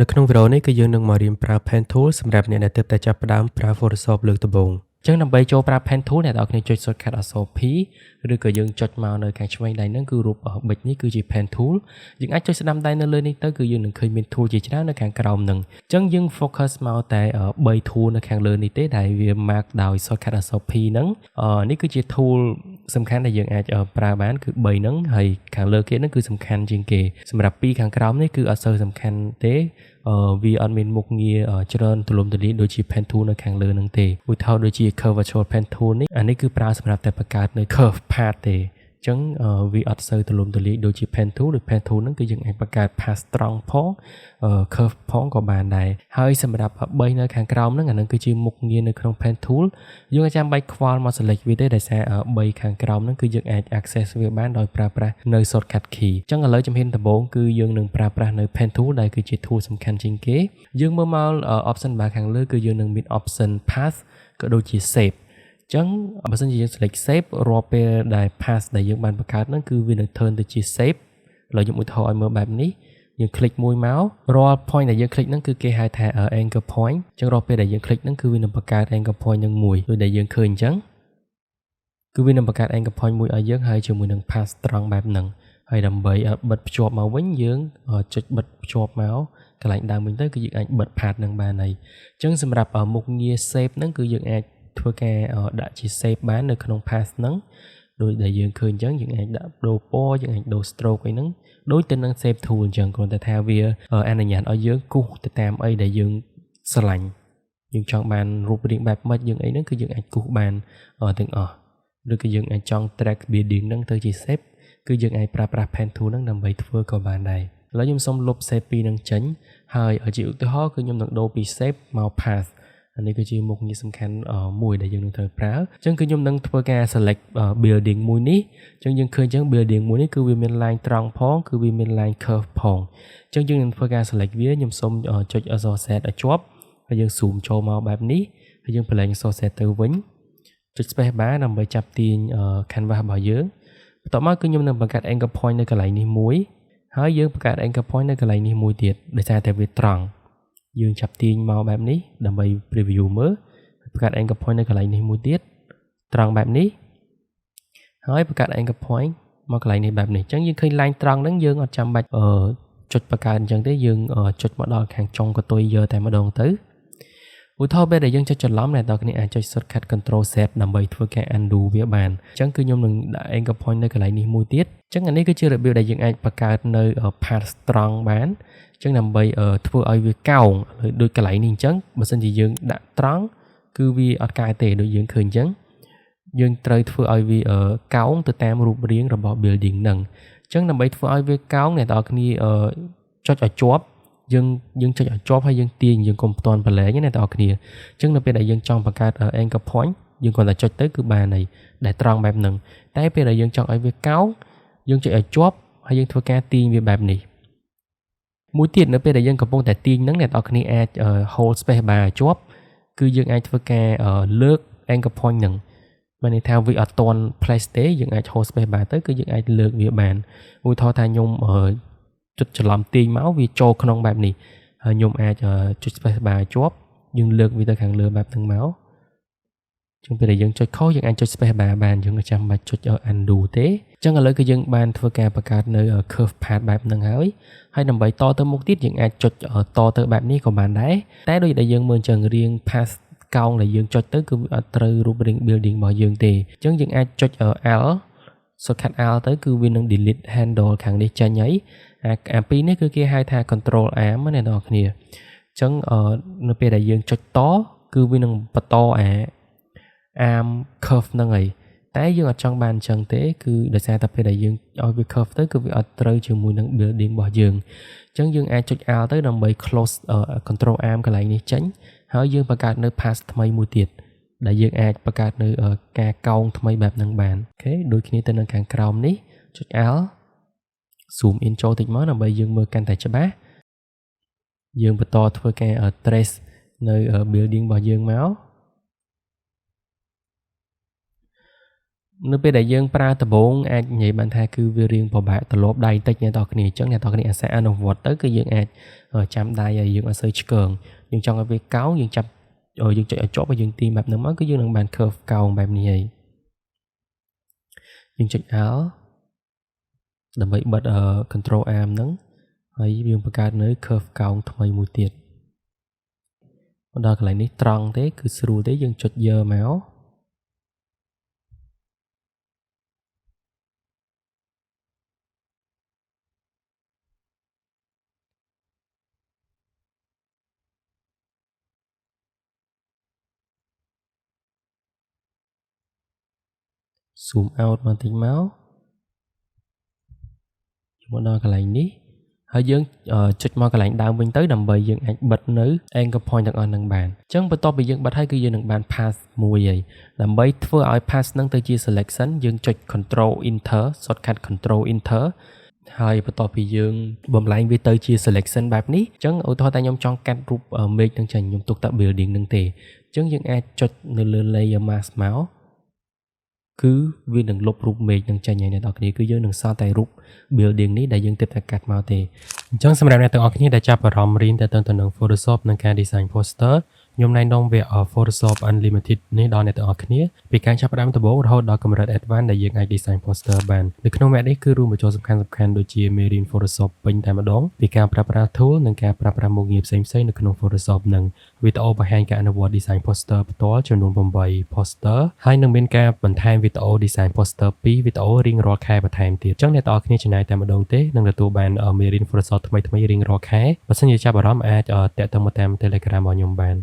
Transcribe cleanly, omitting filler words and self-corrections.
នៅក្នុងវីដេអូនេះគឺយើងនឹងមករៀនប្រើ Pen Tool សម្រាប់អ្នកដែលទើបតែចាប់ផ្ដើមប្រើ Photoshop លើកដំបូងអញ្ចឹងដើម្បីចូលប្រើ Pen Tool អ្នកនរគ្នាចុច Shortcut អក្សរ P ឬក៏យើងចុចមកនៅខាងឆ្វេងដៃហ្នឹងគឺរូបប៊ិចនេះគឺជា Pen Tool យើងអាចចុចស្ដាំដៃនៅលើនេះទៅគឺយើងនឹងឃើញមាន tool ជាច្រើននៅខាងក្រោមហ្នឹងអញ្ចឹងយើង focus មកតែ3 tool នៅខាងលើនេះទេដែលវា mark ដោយ Shortcut អក្សរ P ហ្នឹងនេះគឺជា tool សំខាន់ដែលយើងអាចប្រើបានគឺ3ហ្នឹងហើយខាងលើគេហ្នឹងគឺសំខាន់ជាងគេសម្រាប់2ខាងក្រោមនេះគឺអត់សូវសំខាន់ទេវាអត់មានមុខងារច្រើនទូលំទូលាយដូចជា Pen Tool នៅខាងលើហ្នឹងទេឧទាហរណ៍ដូចជា Curvature Pen Tool នេះអានេះគឺប្រើសម្រាប់តែបង្កើតនៅ curve path ទេអញ្ចឹងវាអត់សូវទូលំទូលាយដូចជា Pen Tool ដូច Pen Tool ហ្នឹងគឺយើងអាចបង្កើត path ត្រង់ផងcurve ផងក៏បានដែរហើយសម្រាប់3នៅខាងក្រោមហ្នឹងអាហ្នឹងគឺជាមុខងារនៅក្នុង Pen Tool យើងអាចចាំបាច់ខ្វល់មក select វាទេដោយសារ3ខាងក្រោមហ្នឹងគឺយើងអាច access វាបានដោយប្រើប្រាស់នៅ shortcut key អញ្ចឹងឥឡូវជំហានដំបូងគឺយើងនឹងប្រើប្រាស់នៅ Pen Tool ដែលគឺជា tool សំខាន់ជាងគេយើងមើលមក option bar ខាងលើគឺយើងនឹងមាន option path ក៏ដូចជា shapeអញ្ចឹងបើសិនជាយើង select shape រាល់ពេលដែល path ដែលយើងបានបង្កើតហ្នឹងគឺវានឹង turn ទៅជា shape ឥឡូវខ្ញុំឧទាហរណ៍ឲ្យមើលបែបនេះយើង click មួយមករាល់ point ដែលយើង click ហ្នឹងគឺគេហៅថា anchor point អញ្ចឹងរាល់ពេលដែលយើង click ហ្នឹងគឺវានឹងបង្កើត anchor point នឹងមួយដូចដែលយើងឃើញអញ្ចឹងគឺវានឹងបង្កើត anchor point មួយឲ្យយើងហើយជាមួយនឹង path ត្រង់បែបហ្នឹងហើយដើម្បីបិទភ្ជាប់មកវិញយើងចុចបិទភ្ជាប់មកកន្លែងដើមវិញទៅគឺយើងអាចបិទ path ហ្នឹងបានហើយអញ្ចឹងសម្រាប់មុខងារ shape ហ្នឹងគឺយើងអាចធ្វើការដាក់ជា shape បាននៅក្នុង path ហ្នឹងដូចដែលយើងឃើញអញ្ចឹងយើងអាចដាក់ដូរពណ៌យើងអាចដូរ stroke អីហ្នឹងដូចទៅនឹង shape tool អញ្ចឹងគ្រាន់តែថាវាអនុញ្ញាតឲ្យយើងគូសទៅតាមអីដែលយើងស្រឡាញ់យើងចង់បានរូបរាងបែបម៉េចយើងអីហ្នឹងគឺយើងអាចគូសបានទាំងអស់ឬក៏យើងអាចចង់ track building ហ្នឹងទៅជា shape គឺយើងអាចប្រើប្រាស់ pen tool ហ្នឹងដើម្បីធ្វើក៏បានដែរឥឡូវខ្ញុំសូមលុប shape ពីរហ្នឹងចេញហើយជាឧទាហរណ៍គឺខ្ញុំនឹងដូរពី shape មក pathអានេះគឺជាមុខងារសំខាន់មួយដែលយើងនឹងត្រូវប្រើអញ្ចឹងគឺខ្ញុំនឹងធ្វើការ select building មួយនេះអញ្ចឹងយើងឃើញអញ្ចឹង building មួយនេះគឺវាមាន line ត្រង់ផងគឺវាមាន line curve ផងអញ្ចឹងយើងនឹងធ្វើការ select វាខ្ញុំសូមចុចអក្សរ Z ឲ្យជាប់ហើយយើង zoom ចូលមកបែបនេះហើយយើងប្រឡែងអក្សរ Z ទៅវិញចុច space bar ដើម្បីចាប់ទាញ canvas របស់យើងបន្ទាប់មកគឺខ្ញុំនឹងបង្កើត anchor point នៅកន្លែងនេះមួយហើយយើងបង្កើត anchor point នៅកន្លែងនេះមួយទៀតដោយសារតែវាត្រង់យើងចាប់ទាញមកបែបនេះដើម្បី preview មើលបង្កើត anchor point នៅកន្លែងនេះមួយទៀតត្រង់បែបនេះហើយបង្កើត anchor point មកកន្លែងនេះបែបនេះអញ្ចឹងយើងឃើញ line ត្រង់ហ្នឹងយើងអត់ចាំបាច់ចុចបង្កើតអញ្ចឹងទេយើងចុចមកដល់ខាងចុងកតុយយកតែម្ដងទៅឧទាហរណ៍ពេលដែលយើងចុចច្រឡំអ្នកនរគ្នាអាចចុច shortcut control Z ដើម្បីធ្វើការ undo វាបានអញ្ចឹងគឺខ្ញុំនឹងដាក់ anchor point នៅកន្លែងនេះមួយទៀតអញ្ចឹងអានេះគឺជារបៀបដែលយើងអាចបង្កើតនៅ path ត្រង់បានអញ្ចឹងដើម្បីធ្វើឲ្យវាកោងដូចកន្លែងនេះអញ្ចឹងបើសិនជាយើងដាក់ត្រង់គឺវាអត់កែទេដូចយើងឃើញអញ្ចឹងយើងត្រូវធ្វើឲ្យវាកោងទៅតាមរូបរាងរបស់ building ហ្នឹងអញ្ចឹងដើម្បីធ្វើឲ្យវាកោងអ្នកនរគ្នាចុចឲ្យជាប់យើងចុចឲ្យជាប់ហើយយើងទាញយើងកុំផ្ទាន់ប្រឡែងណាអ្នកនរគ្នាអញ្ចឹងនៅពេលដែលយើងចង់បង្កើត anchor point យើងគ្រាន់តែចុចទៅគឺបានហើយដែលត្រង់បែបហ្នឹងតែពេលដែលយើងចង់ឲ្យវាកោងយើងចុចឲ្យជាប់ហើយយើងធ្វើការទាញវាបែបនេះមួយទៀតនៅពេលដែលយើងកំពុងតែទាញហ្នឹងអ្នកនរគ្នាអាច hold space bar ឲ្យជាប់គឺយើងអាចធ្វើការលើក anchor point ហ្នឹងមានន័យថាវាអត់ទាន់ place ទេយើងអាច hold space bar ទៅគឺយើងអាចលើកវាបានឧទាហរណ៍ថាខ្ញុំចុចច្រឡំទាញមកវាចូលក្នុងបែបនេះហើយខ្ញុំអាចចុច space bar ជាប់យើងលើកវាទៅខាងលើបែបហ្នឹងមកចឹងពេលដែលយើងចុចខុសយើងអាចចុច space bar បានយើងក៏ចាំបាច់ចុច undo ទេចឹងឥឡូវគឺយើងបានធ្វើការបង្កើតនៅ curve path បែបហ្នឹងហើយដើម្បីតទៅមុខទៀតយើងអាចចុចតទៅបែបនេះក៏បានដែរតែដូចដែលយើងមើលចឹងរាង path កោងដែលយើងចុចទៅគឺវាអត់ត្រូវរូបរាង building របស់យើងទេអញ្ចឹងយើងអាចចុច L shortcut L ទៅគឺវានឹង delete handle ខាងនេះចេញហើយអាពីរនេះគឺគេហៅថា control arm ណាអ្នកនរគ្នាអញ្ចឹងនៅពេលដែលយើងចុចតគឺវានឹងបន្តarm curve ហ្នឹងហើយតែយើងអត់ចង់បានអញ្ចឹងទេគឺដោយសារតែពេលដែលយើងឲ្យវា curve ទៅគឺវាអត់ត្រូវជាមួយនឹង building របស់យើងអញ្ចឹងយើងអាចចុច L ទៅដើម្បី close control arm កន្លែងនេះចេញហើយយើងបង្កើតនៅ path ថ្មីមួយទៀតដែលយើងអាចបង្កើតនៅការកោងថ្មីបែបហ្នឹងបានអូខេដូចគ្នាទៅនឹងខាងក្រោមនេះចុច L zoom in ចូលតិចមកដើម្បីយើងមើលកាន់តែច្បាស់យើងបន្តធ្វើការ trace នៅ building របស់យើងមក នៅពេលដែលយើងប្រើដំបងអាចនិយាយបានថាគឺវារៀងពិបាកទម្លាប់ដៃតិចអ្នកនរគ្នាអញ្ចឹងអ្នកនរគ្នាអាសាអនុវត្តទៅគឺយើងអាចចាំដៃឲ្យយើងអត់សូវឆ្កើងយើងចង់ឲ្យវាកោងយើងចាប់យើងចុចឲ្យជាប់ហើយយើងទាញបែបហ្នឹងមកគឺយើងនឹងបាន curve កោងបែបនេះហើយយើងចុច Alt ដើម្បីបិទcontrol arm ហ្នឹងហើយយើងបង្កើតនៅ curve កោងថ្មីមួយទៀតមកដល់កន្លែងនេះត្រង់ទេគឺស្រួលទេយើងចុចយកមកzoom out បន្តិចមកមកដល់កន្លែងនេះហើយយើងចុចមកកន្លែងដើមវិញទៅដើម្បីយើងអាចបិទនៅ anchor point ទាំងអស់ហ្នឹងបានអញ្ចឹងបន្ទាប់ពីយើងបិទហើយគឺយើងនឹងបាន path មួយហើយដើម្បីធ្វើឲ្យ path ហ្នឹងទៅជា selection យើងចុច control enter shortcut control enter ហើយបន្ទាប់ពីយើងបំលែងវាទៅជា selection បែបនេះអញ្ចឹងឧទាហរណ៍ថាខ្ញុំចង់កាត់រូបមេឃហ្នឹងចេញខ្ញុំទុកតែ building ហ្នឹងទេអញ្ចឹងយើងអាចចុចនៅលើ layer mask មកគឺវានឹងលុបរូបមេឃនឹងចេញហើយអ្នកនរគ្នាគឺយើងនឹងសល់តែរូប building នេះដែលយើងទិបតែកាត់មកទេអញ្ចឹងសម្រាប់អ្នកទាំងអស់គ្នាដែលចាប់អារម្មណ៍រៀនទៅនឹង Photoshop និងការ design poster ខ្ញុំណែនាំវា Photoshop Unlimited នេះដល់អ្នកទាំងអស់គ្នាពីការចាប់ផ្ដើមដំបូងរហូតដល់កម្រិត Advanced ដែលយើងអាច design poster បាននៅក្នុងវគ្គនេះគឺរួមបញ្ចូលសំខាន់ៗដូចជាមេរៀន Photoshop ពេញតែម្ដងពីការប្រើប្រាស់ tool និងការប្រើប្រាស់មុខងារផ្សេងៗនៅក្នុង Photoshop និងវីដេអូបង្ហាញការអនុវត្ត design poster ផ្ទាល់ចំនួន8 poster ហើយនឹងមានការបន្ថែមវីដេអូ design poster 2វីដេអូរៀងរាល់ខែបន្ថែមទៀតអញ្ចឹងអ្នកទាំងអស់គ្នាចំណាយតែម្ដងទេនឹងទទួលបានមេរៀន Photoshop ថ្មីៗរៀងរាល់ខែបើសិនជាចាប់អារម្មណ៍អាចតាក់ទងមកតាម Telegram របស់ខ្ញុំបាន